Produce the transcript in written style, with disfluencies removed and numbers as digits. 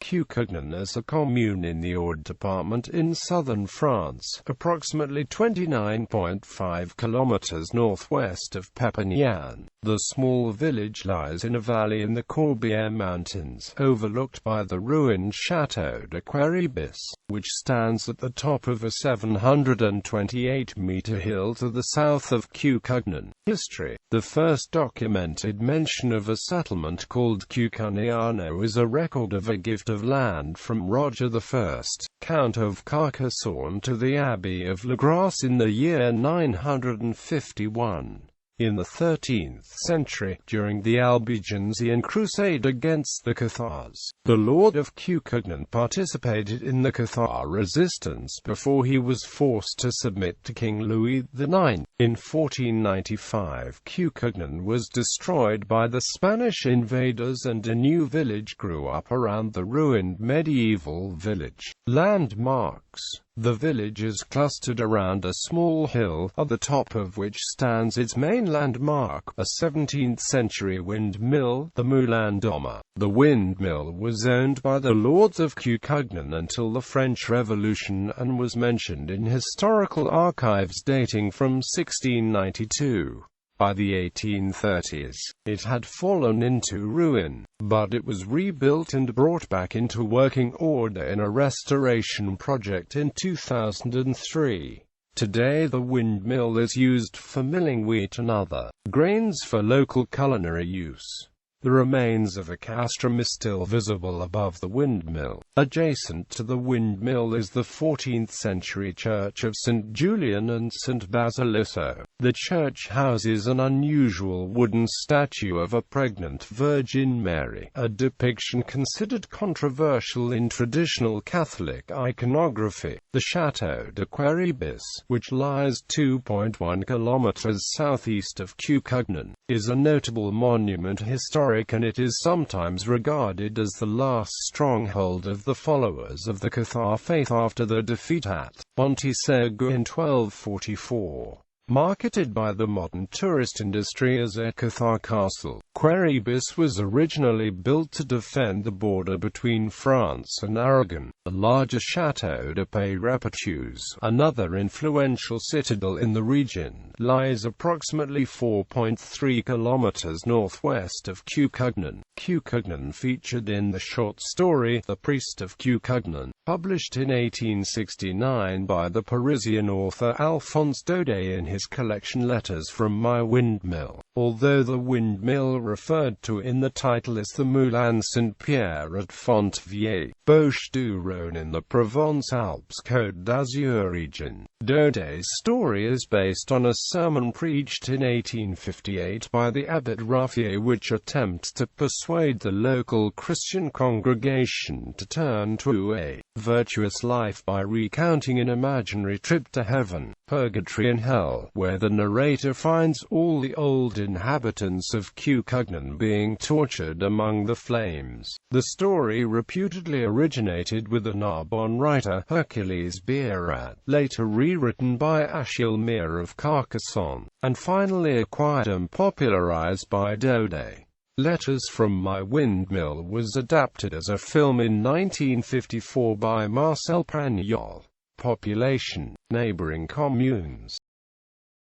Cucugnan is a commune in the Aude department in southern France, approximately 29.5 kilometres northwest of Perpignan. The small village lies in a valley in the Corbières mountains, overlooked by the ruined Château de Quéribus, which stands at the top of a 728-metre hill to the south of Cucugnan. History. The first documented mention of a settlement called Cucugnan is a record of a gift of land from Roger I, Count of Carcassonne, to the Abbey of La Grasse in the year 951. In the 13th century, during the Albigensian Crusade against the Cathars, the Lord of Cucugnan participated in the Cathar resistance before he was forced to submit to King Louis IX. In 1495, Cucugnan was destroyed by the Spanish invaders and a new village grew up around the ruined medieval village. Landmarks. The village is clustered around a small hill, at the top of which stands its main landmark, a 17th-century windmill, the Moulin d'Homme. The windmill was owned by the lords of Cucugnan until the French Revolution and was mentioned in historical archives dating from 1692. By the 1830s, it had fallen into ruin, but it was rebuilt and brought back into working order in a restoration project in 2003. Today the windmill is used for milling wheat and other grains for local culinary use. The remains of a castrum is still visible above the windmill. Adjacent to the windmill is the 14th-century church of St. Julian and St. Basiliso. The church houses an unusual wooden statue of a pregnant Virgin Mary, a depiction considered controversial in traditional Catholic iconography. The Château de Quéribus, which lies 2.1 kilometres southeast of Cucugnan, is a notable monument historic, and it is sometimes regarded as the last stronghold of the followers of the Cathar faith after the defeat at Montesquieu in 1244. Marketed by the modern tourist industry as a Cathar castle, Quéribus was originally built to defend the border between France and Aragon. The larger Château de Quéribus, another influential citadel in the region, lies approximately 4.3 kilometers northwest of Cucugnan. Cucugnan featured in the short story The Priest of Cucugnan, published in 1869 by the Parisian author Alphonse Daudet in his collection Letters from My Windmill. Although the windmill referred to in the title is the Moulin Saint-Pierre at Fontvieille, Bauche du Rhône in the Provence-Alpes Côte d'Azur region. Daudet's story is based on a sermon preached in 1858 by the Abbot Raffier, which attempts to persuade the local Christian congregation to turn to a virtuous life by recounting an imaginary trip to heaven, purgatory and hell, where the narrator finds all the old inhabitants of Cucugnan being tortured among the flames. The story reputedly originated with the Narbonne writer Hercules Bierat, later rewritten by Achille Mir of Carcassonne, and finally acquired and popularized by Daudet. Letters from My Windmill was adapted as a film in 1954 by Marcel Pagnol. Population. Neighboring communes.